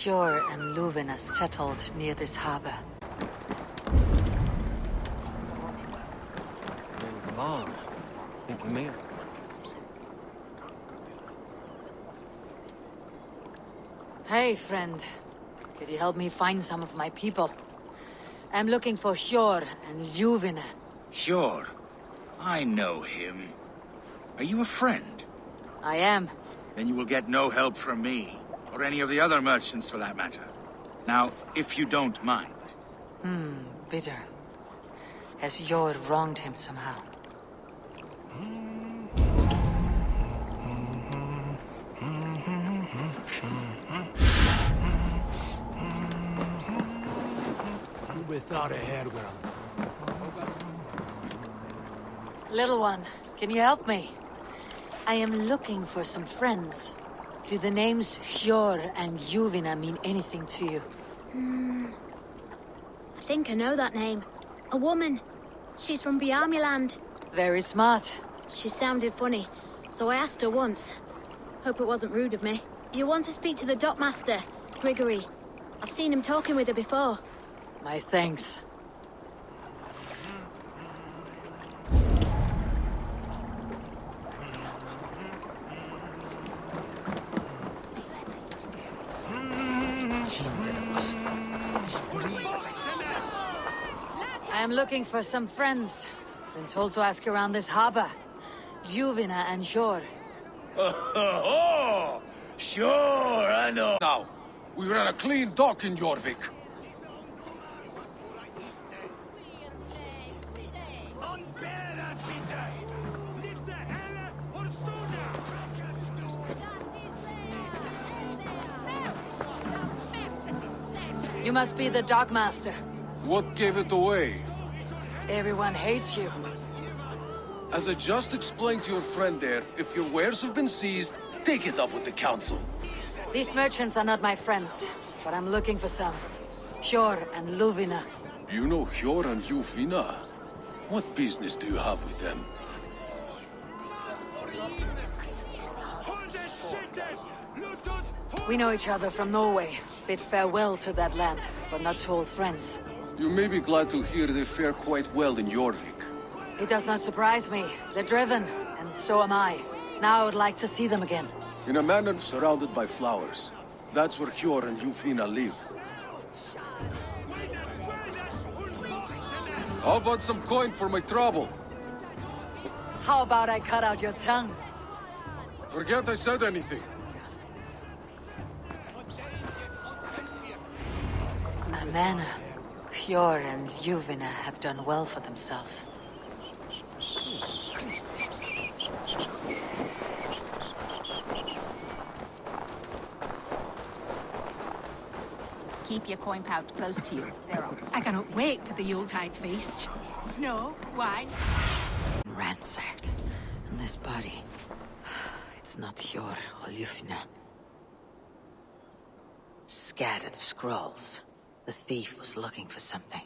Hjor and Luvina settled near this harbor. Come on. Thank you, man. Hey, friend. Could you help me find some of my people? I'm looking for Hjor and Luvina. Sure. I know him. Are you a friend? I am. Then you will get no help from me, or any of the other merchants for that matter. Now, if you don't mind. Bitter. Has Hjor wronged him somehow? We thought ahead, girl. Little one, can you help me? I am looking for some friends. Do the names Hjor and Luvina mean anything to you? I think I know that name. A woman. She's from Biamiland. Very smart. She sounded funny, so I asked her once. Hope it wasn't rude of me. You want to speak to the dockmaster, Grigory. I've seen him talking with her before. My thanks. I am looking for some friends. Been told to ask around this harbor. Luvina and Hjor. Oh, sure, I know. Now, we ran a clean dock in Jorvik. You must be the dockmaster. What gave it away? Everyone hates you. As I just explained to your friend there, if your wares have been seized, take it up with the council. These merchants are not my friends, but I'm looking for some. Hjor and Luvina. You know Hjor and Luvina? What business do you have with them? We know each other from Norway. Bid farewell to that land, but not to old friends. You may be glad to hear they fare quite well in Jorvik. It does not surprise me. They're driven, and so am I. Now I would like to see them again. In a manor surrounded by flowers. That's where Hjor and Luvina live. How about some coin for my trouble? How about I cut out your tongue? Forget I said anything. A manor. Hjor and Luvina have done well for themselves. Keep your coin pouch close to you. There are. I cannot wait for the Yuletide feast. Snow, wine. Ransacked. And this body... It's not Hjor or Luvina. Scattered scrolls. The thief was looking for something.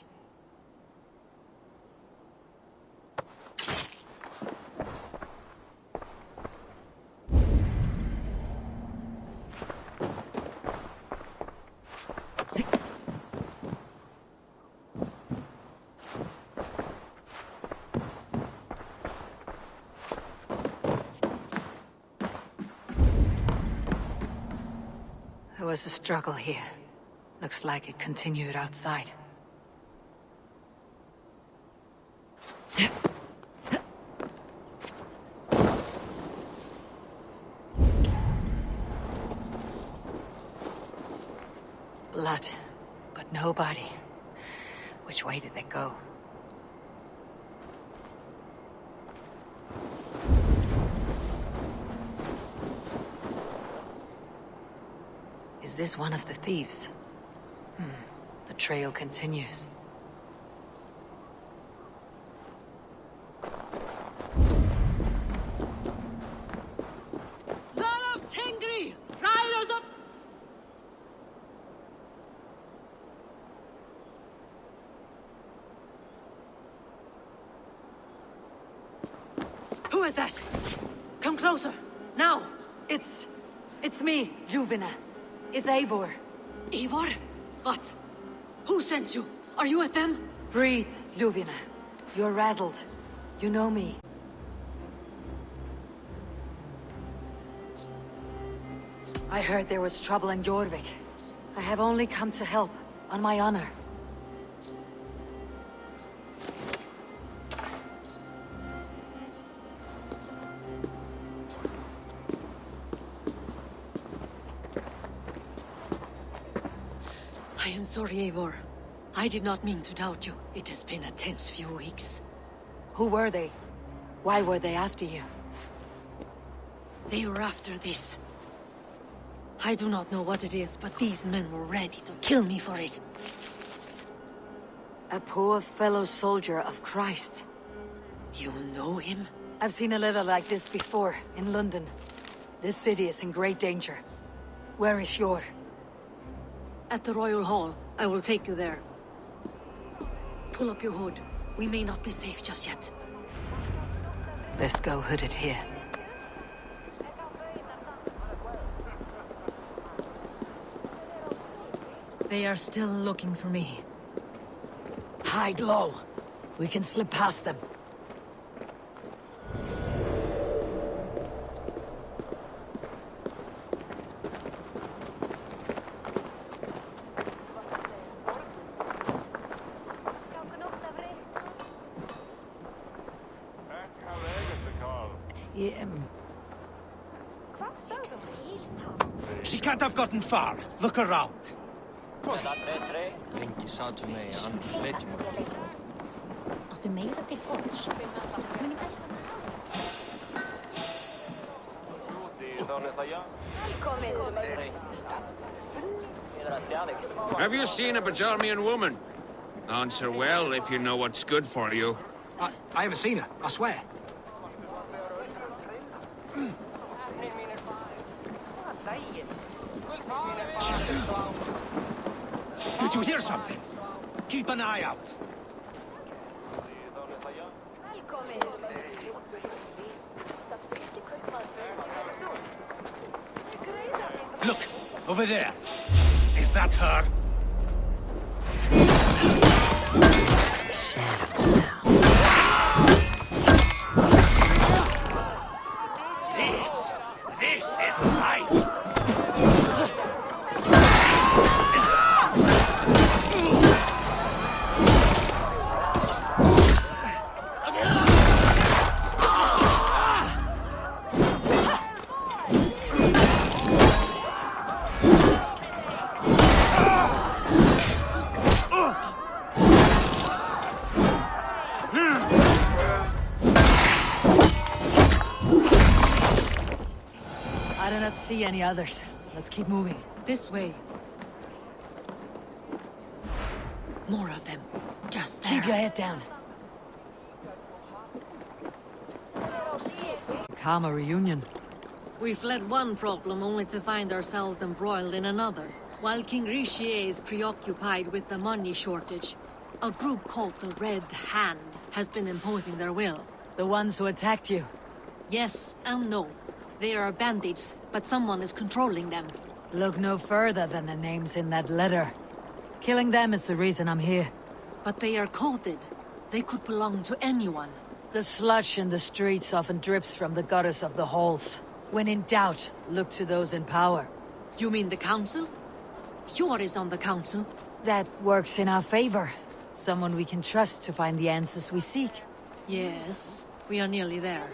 There was a struggle here. Looks like it continued outside. Blood, but no body. Which way did they go? Is this one of the thieves? The trail continues. Lot of Tengri! Riders up! Who is that? Come closer! Now! It's me, Luvina. It's Eivor. Eivor? What? Who sent you? Are you with them? Breathe, Ljuvina. You're rattled. You know me. I heard there was trouble in Jorvik. I have only come to help, on my honor. I am sorry, Eivor. I did not mean to doubt you. It has been a tense few weeks. Who were they? Why were they after you? They were after this. I do not know what it is, but these men were ready to kill me for it. A poor fellow soldier of Christ. You know him? I've seen a little like this before, in London. This city is in great danger. Where is Hjor? At the Royal Hall. I will take you there. Pull up your hood. We may not be safe just yet. Best go hooded here. They are still looking for me. Hide low. We can slip past them. She can't have gotten far. Look around. Lengi sátu mig, hann fletjum mig. Áttu meira til góðs? Have you seen a Bajarmian woman? Answer well if you know what's good for you. I haven't seen her, I swear. Did you hear something? Keep an eye out. Look, over there. Is that her? This is life. I do not see any others. Let's keep moving. This way. More of them. Just there. Keep your head down. Calm reunion. We fled one problem only to find ourselves embroiled in another. While King Richier is preoccupied with the money shortage, a group called the Red Hand has been imposing their will. The ones who attacked you? Yes and no. They are bandits, but someone is controlling them. Look no further than the names in that letter. Killing them is the reason I'm here. But they are coded. They could belong to anyone. The sludge in the streets often drips from the gutters of the halls. When in doubt, look to those in power. You mean the council? Hjor is on the council. That works in our favor. Someone we can trust to find the answers we seek. Yes, we are nearly there.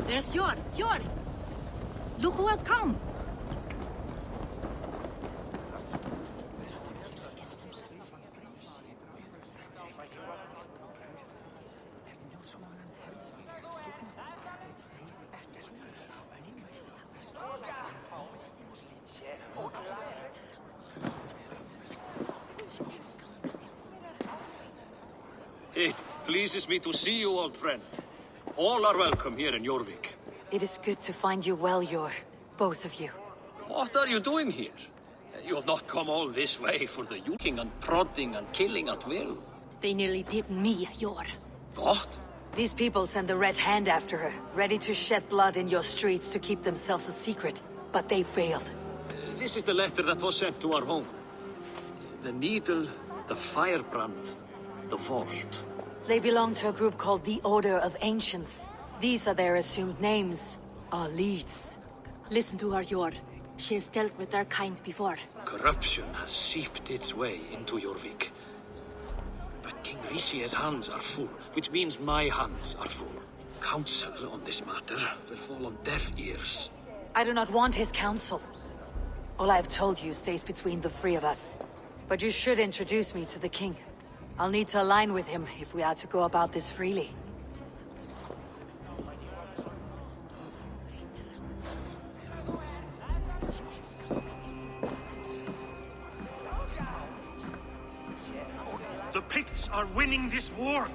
There's Hjor! Hjor! Look who has come! Pleases me to see you, old friend. All are welcome here in Jorvik. It is good to find you well, Yor. Both of you. What are you doing here? You have not come all this way for the yuking and prodding and killing at will. They nearly did me, Yor. What? These people send the Red Hand after her, ready to shed blood in your streets to keep themselves a secret. But they failed. This is the letter that was sent to our home. The needle, the firebrand, the vault. They belong to a group called the Order of Ancients. These are their assumed names. Our leads. Listen to her, Yor. She has dealt with their kind before. Corruption has seeped its way into Jorvik. But King Rishie's hands are full, which means my hands are full. Counsel on this matter will fall on deaf ears. I do not want his counsel. All I have told you stays between the three of us. But you should introduce me to the king. I'll need to align with him if we are to go about this freely. The Picts are winning this war.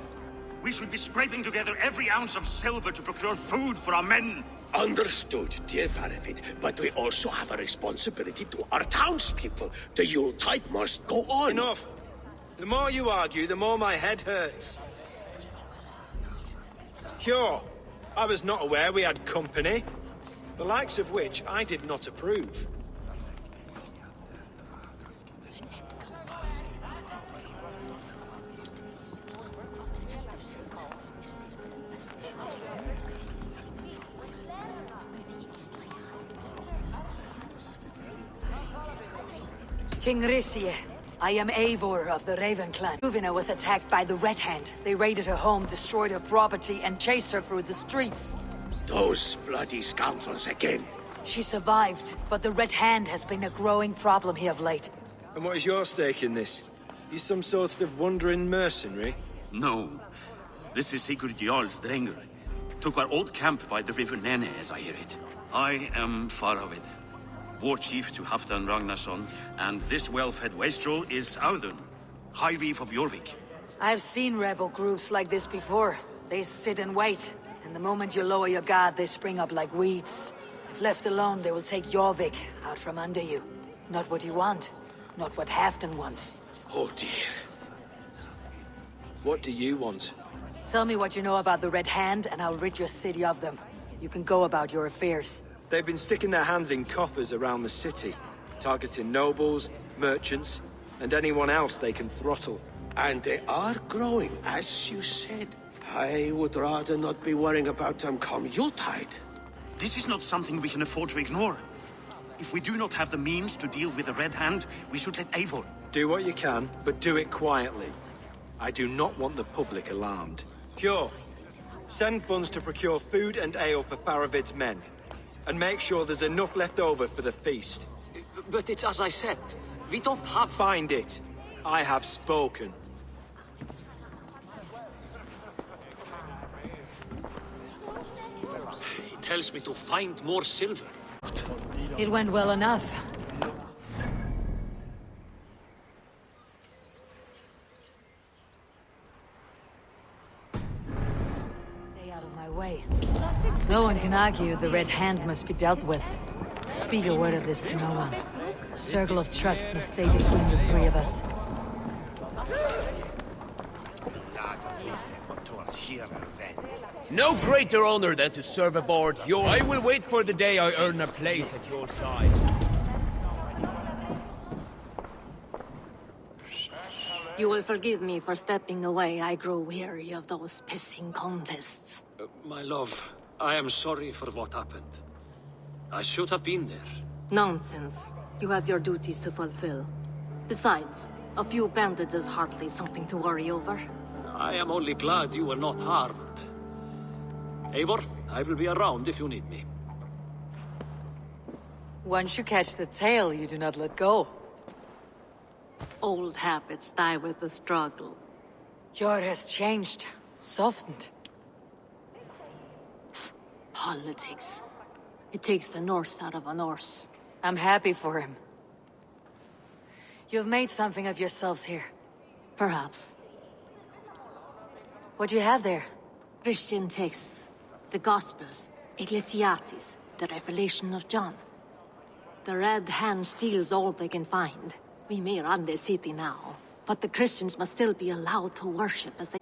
We should be scraping together every ounce of silver to procure food for our men. Understood, dear Faravid, but we also have a responsibility to our townspeople. The Yuletide must go on. Enough! The more you argue, the more my head hurts. Cure, I was not aware we had company, the likes of which I did not approve. King Rishie, I am Eivor of the Raven clan. Uvina was attacked by the Red Hand. They raided her home, destroyed her property, and chased her through the streets. Those bloody scoundrels again. She survived, but the Red Hand has been a growing problem here of late. And what is your stake in this? You some sort of wandering mercenary? No. This is Sigurd Jarl's Drenger. Took our old camp by the river Nene, as I hear it. I am Faravid, war chief to Halfdan Ragnarsson, and this well-fed wastrel is Audun, High Reef of Jorvik. I've seen rebel groups like this before. They sit and wait, and the moment you lower your guard, they spring up like weeds. If left alone, they will take Jorvik out from under you. Not what you want, not what Halfdan wants. Oh dear. What do you want? Tell me what you know about the Red Hand, and I'll rid your city of them. You can go about your affairs. They've been sticking their hands in coffers around the city, targeting nobles, merchants, and anyone else they can throttle. And they are growing, as you said. I would rather not be worrying about them come Yuletide. This is not something we can afford to ignore. If we do not have the means to deal with the Red Hand, we should let Eivor. Do what you can, but do it quietly. I do not want the public alarmed. Cure, send funds to procure food and ale for Faravid's men. And make sure there's enough left over for the feast. But it's as I said, we don't have... Find it. I have spoken. He tells me to find more silver. It went well enough. Stay out of my way. No one can argue the Red Hand must be dealt with. Speak a word of this to no one. A circle of trust must stay between the three of us. No greater honor than to serve aboard your... I will wait for the day I earn a place at your side. You will forgive me for stepping away. I grow weary of those pissing contests. My love, I am sorry for what happened. I should have been there. Nonsense. You have your duties to fulfill. Besides, a few bandits is hardly something to worry over. I am only glad you were not harmed. Eivor, I will be around if you need me. Once you catch the tail, you do not let go. Old habits die with the struggle. Yor has changed, softened. Politics. It takes the Norse out of a Norse. I'm happy for him. You've made something of yourselves here. Perhaps. What do you have there? Christian texts, the Gospels, Ecclesiastes, the Revelation of John. The Red Hand steals all they can find. We may run the city now, but the Christians must still be allowed to worship as they...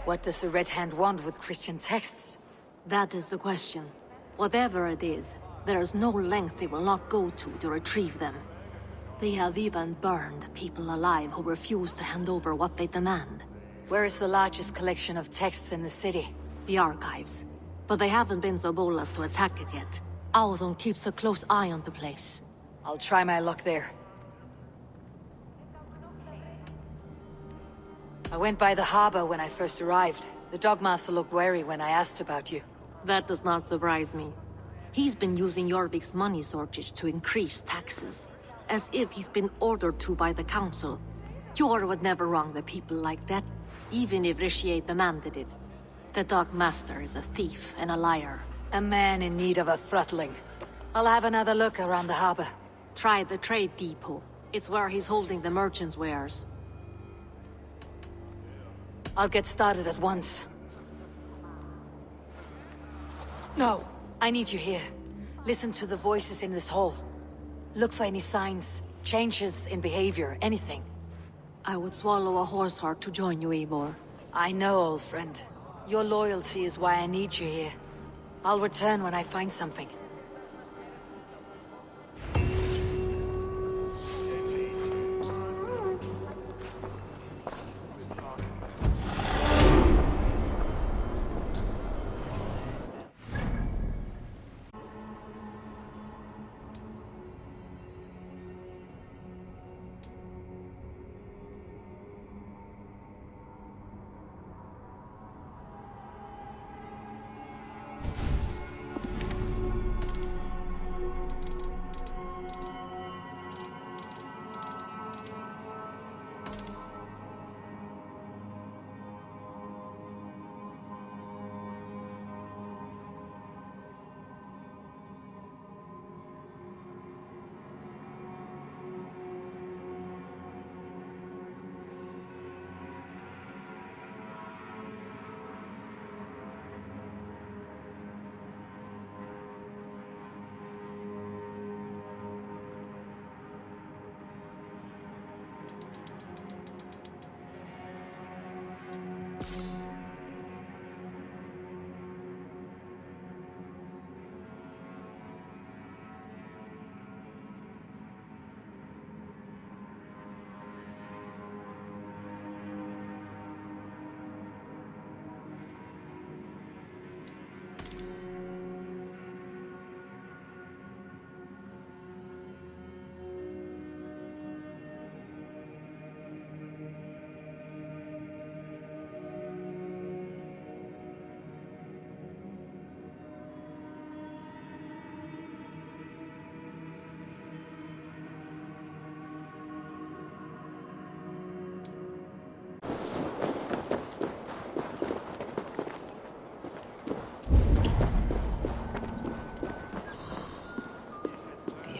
What does the Red Hand want with Christian texts? That is the question. Whatever it is, there is no length they will not go to retrieve them. They have even burned people alive who refuse to hand over what they demand. Where is the largest collection of texts in the city? The archives. But they haven't been so bold as to attack it yet. Audun keeps a close eye on the place. I'll try my luck there. I went by the harbor when I first arrived. The Dogmaster looked wary when I asked about you. That does not surprise me. He's been using Jorvik's money shortage to increase taxes. As if he's been ordered to by the council. Jor would never wrong the people like that, even if Richier demanded it. The Dogmaster is a thief and a liar. A man in need of a throttling. I'll have another look around the harbor. Try the trade depot. It's where he's holding the merchants' wares. I'll get started at once. No, I need you here. Listen to the voices in this hall. Look for any signs, changes in behavior, anything. I would swallow a horse heart to join you, Eivor. I know, old friend. Your loyalty is why I need you here. I'll return when I find something.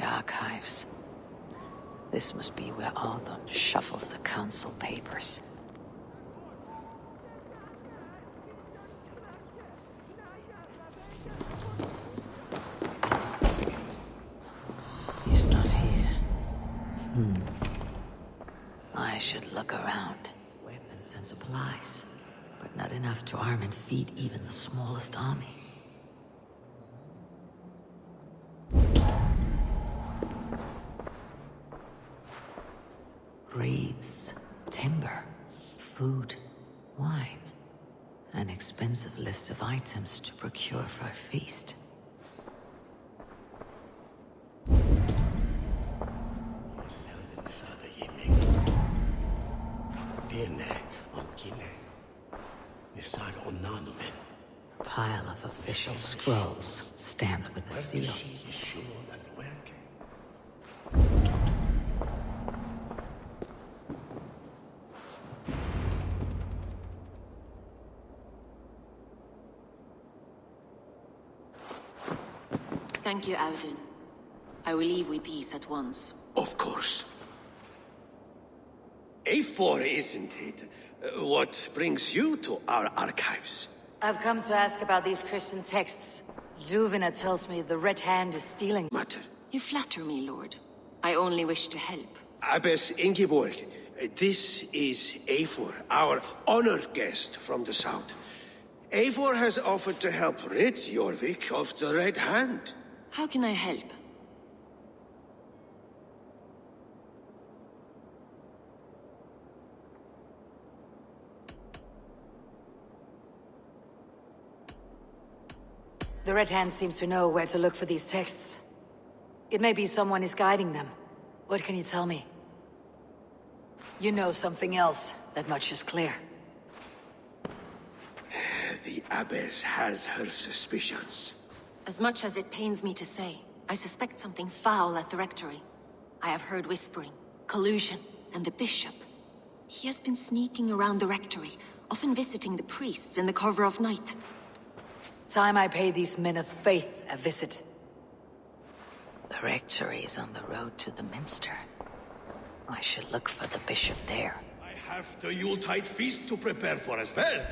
Archives. This must be where Audun shuffles the council papers. He's not here. I should look around. Weapons and supplies, but not enough to arm and feed even the smallest army. Reeds, timber, food, wine. An expensive list of items to procure for a feast. Pile of official scrolls, stamped with a seal. Thank you, Audun. I will leave with these at once. Of course. A4, isn't it? What brings you to our archives? I've come to ask about these Christian texts. Juvena tells me the Red Hand is stealing. Matter. You flatter me, Lord. I only wish to help. Abbess Ingeborg, this is A4, our honored guest from the south. A4 has offered to help rid Jorvik of the Red Hand. How can I help? The Red Hand seems to know where to look for these texts. It may be someone is guiding them. What can you tell me? You know something else. That much is clear. The Abbess has her suspicions. As much as it pains me to say, I suspect something foul at the rectory. I have heard whispering, collusion, and the bishop. He has been sneaking around the rectory, often visiting the priests in the cover of night. Time I pay these men of faith a visit. The rectory is on the road to the minster. I should look for the bishop there. I have the Yuletide feast to prepare for as well.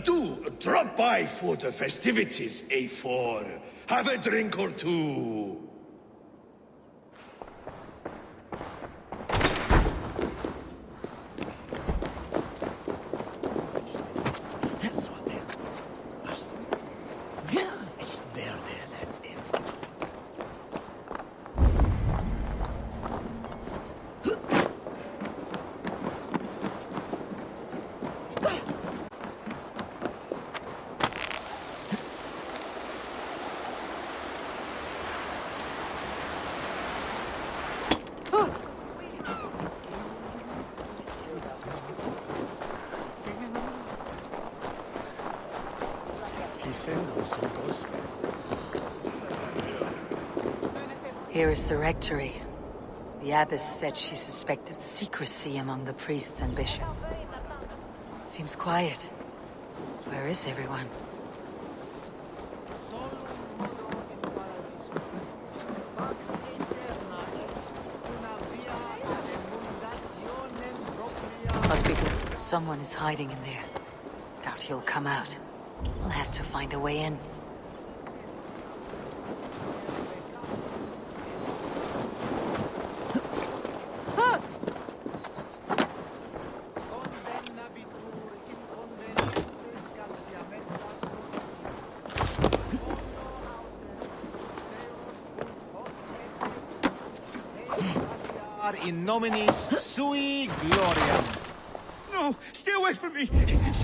Do drop by for the festivities, A4. Have a drink or two. Here is the rectory. The abbess said she suspected secrecy among the priests and bishop. Seems quiet. Where is everyone? Must be someone is hiding in there. Doubt he'll come out. We'll have to find a way in. In nominis sui gloriam. No! Stay away from me!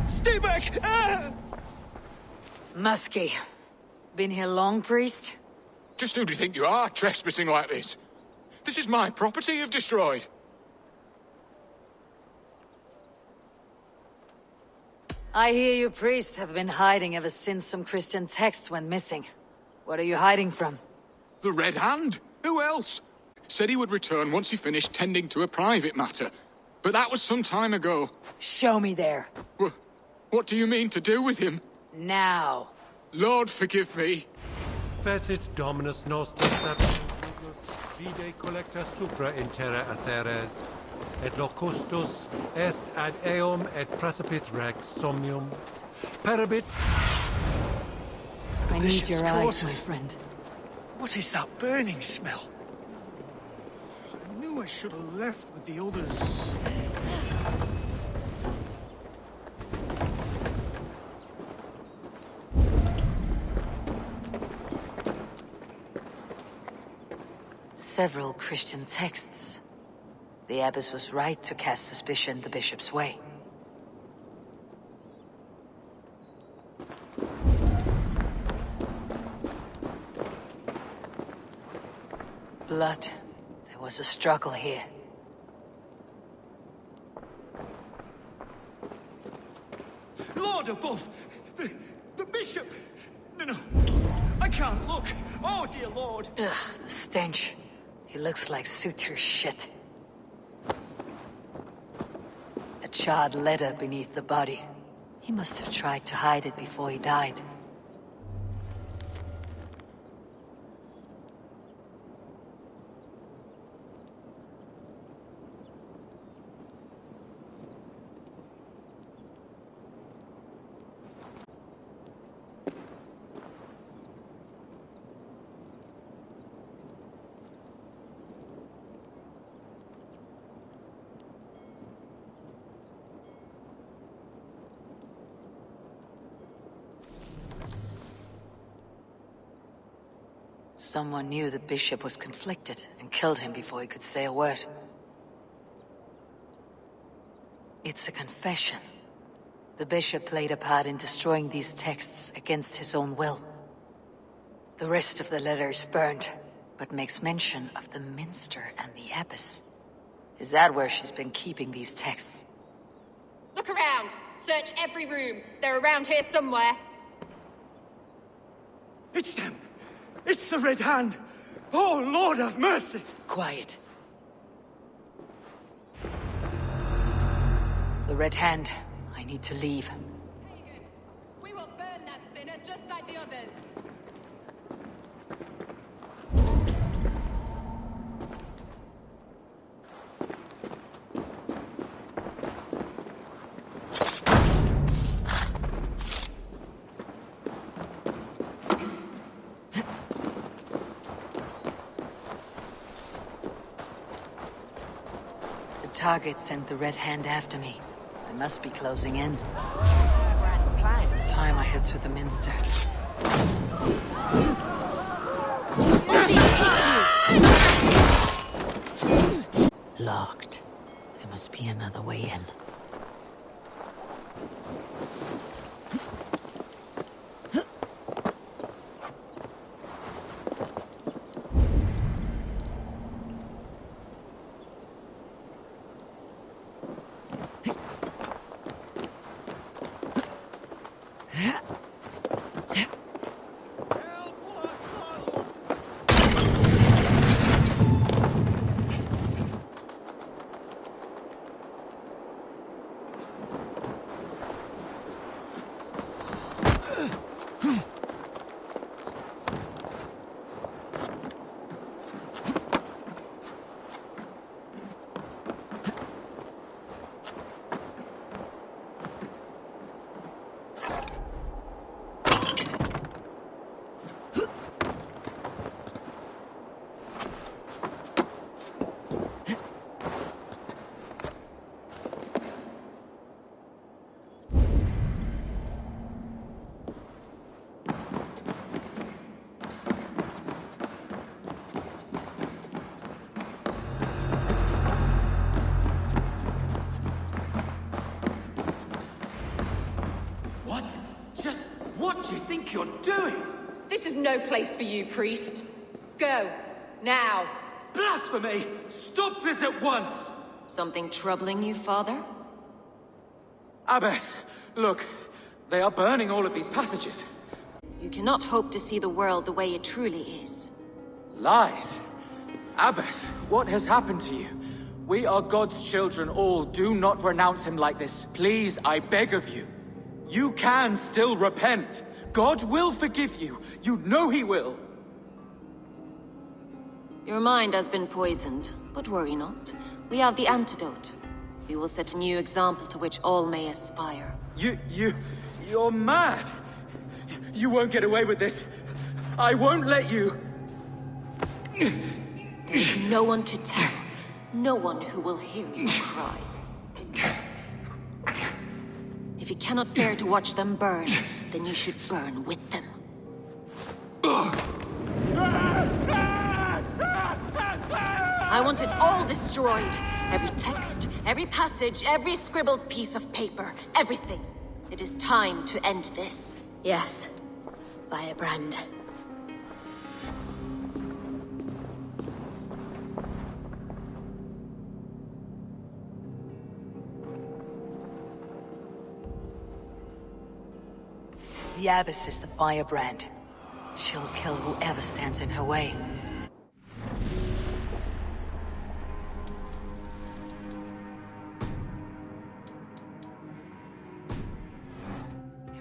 Stay back! Ah! Muskie. Been here long, priest? Just who do you think you are, trespassing like this? This is my property you've destroyed. I hear you priests have been hiding ever since some Christian texts went missing. What are you hiding from? The Red Hand? Who else? Said he would return once he finished tending to a private matter. But that was some time ago. Show me there. What do you mean to do with him? Now. Lord, forgive me. Fecit Dominus Noster Sapit Vide collecta supra in terra atheres, et locustus est ad eum et praesipit rex somnium, parabit... I need your eyes, my friend. What is that burning smell? I knew I should have left with the others. Several Christian texts. The abbess was right to cast suspicion the bishop's way. Blood. There was a struggle here. Lord above! The bishop! No. I can't look. Oh, dear Lord. Ugh, the stench. He looks like suitor shit. A charred letter beneath the body. He must have tried to hide it before he died. Someone knew the bishop was conflicted and killed him before he could say a word. It's a confession. The bishop played a part in destroying these texts against his own will. The rest of the letter is burned, but makes mention of the minster and the abbess. Is that where she's been keeping these texts? Look around! Search every room. They're around here somewhere. It's them! It's the Red Hand! Oh, Lord have mercy! Quiet. The Red Hand. I need to leave. Pagan, we will burn that sinner just like the others. The target sent the Red Hand after me. I must be closing in. It's time I head to the Minster. Locked. There must be another way in. What do you think you're doing? This is no place for you, priest. Go. Now. Blasphemy! Stop this at once! Something troubling you, father? Abbess, look. They are burning all of these passages. You cannot hope to see the world the way it truly is. Lies. Abbess, what has happened to you? We are God's children all. Do not renounce him like this. Please, I beg of you. You can still repent. God will forgive you. You know he will. Your mind has been poisoned, but worry not. We have the antidote. We will set a new example to which all may aspire. You're mad. You won't get away with this. I won't let you. There's no one to tell. No one who will hear your cries. If you cannot bear to watch them burn, then you should burn with them. I want it all destroyed. Every text, every passage, every scribbled piece of paper, everything. It is time to end this. Yes. Firebrand. The Abbess is the firebrand. She'll kill whoever stands in her way.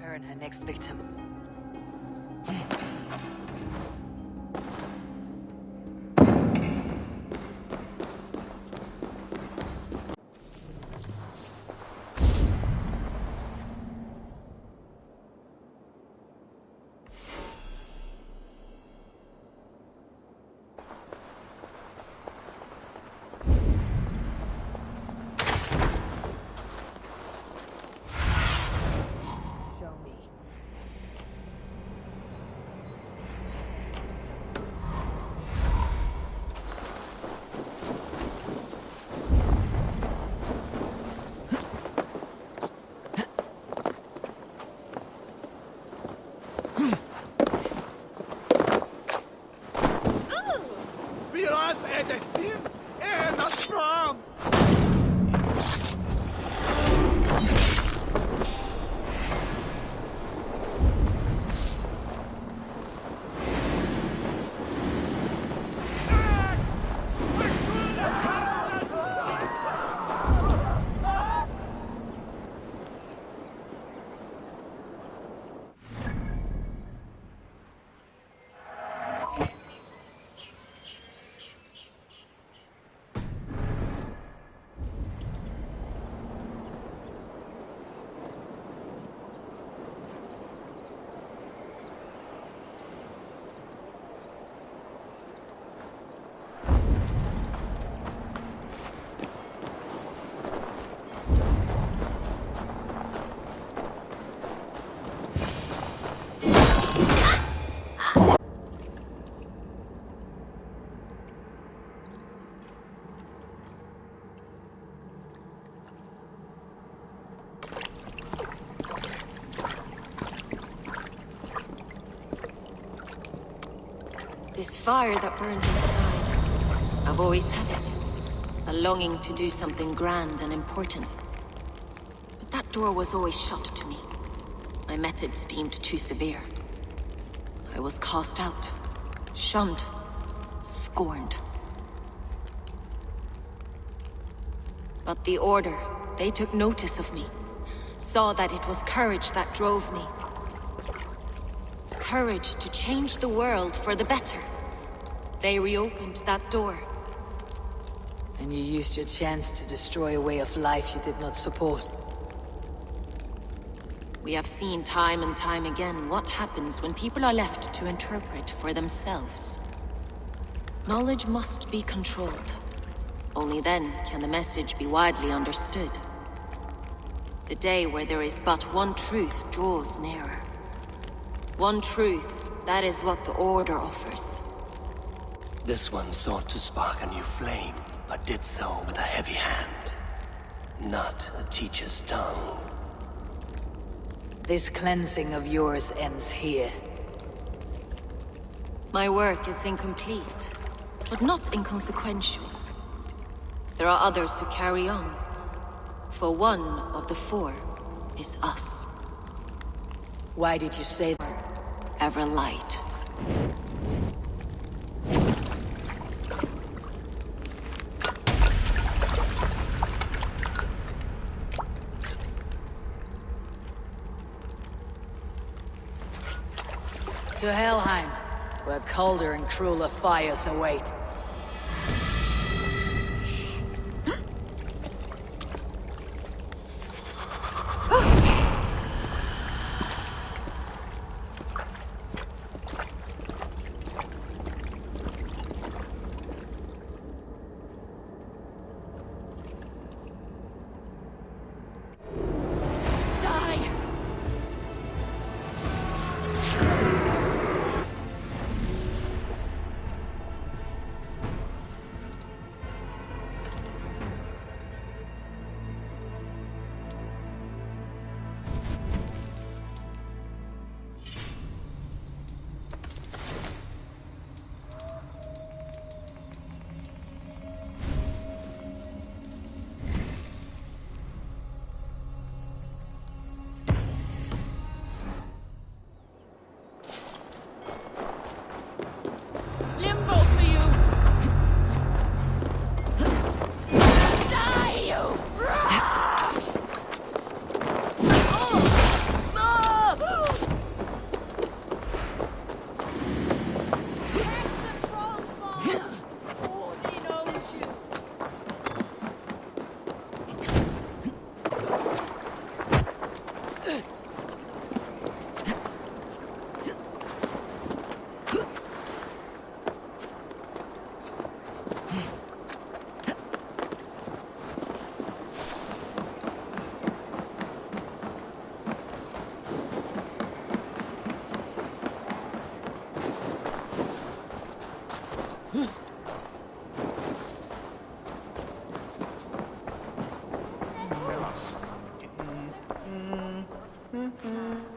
Her and her next victim. This fire that burns inside. I've always had it. A longing to do something grand and important. But that door was always shut to me. My methods deemed too severe. I was cast out, shunned, scorned. But the Order, they took notice of me. Saw that it was courage that drove me. Courage to change the world for the better. They reopened that door. And you used your chance to destroy a way of life you did not support. We have seen time and time again what happens when people are left to interpret for themselves. Knowledge must be controlled. Only then can the message be widely understood. The day where there is but one truth draws nearer. One truth, that is what the Order offers. This one sought to spark a new flame, but did so with a heavy hand. Not a teacher's tongue. This cleansing of yours ends here. My work is incomplete, but not inconsequential. There are others who carry on. For one of the four is us. Why did you say that? Ever light. To Helheim, where colder and crueler fires await.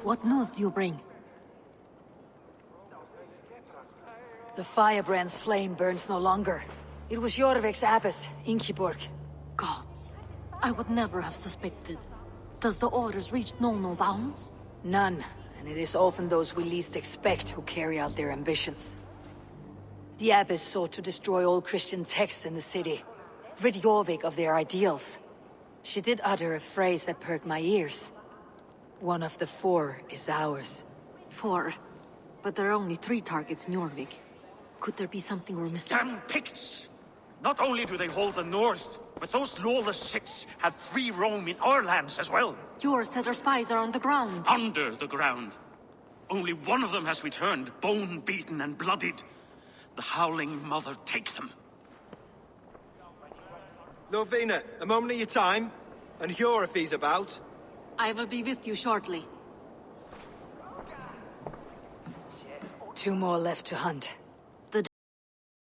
What news do you bring? The firebrand's flame burns no longer. It was Jorvik's abbess, Ingeborg. Gods, I would never have suspected. Does the orders reach no bounds? None, and it is often those we least expect who carry out their ambitions. The abbess sought to destroy all Christian texts in the city, rid Jorvik of their ideals. She did utter a phrase that perked my ears. One of the four is ours. 4? But there are only 3 targets in Jorvik. Could there be something we're missing? Damn Picts! Not only do they hold the north, but those lawless shits have free roam in our lands as well. Yours said our spies are on the ground. Under the ground. Only one of them has returned, bone-beaten and bloodied. The Howling Mother take them. Lovina, a moment of your time. And Hjor if he's about. I will be with you shortly. 2 more left to hunt.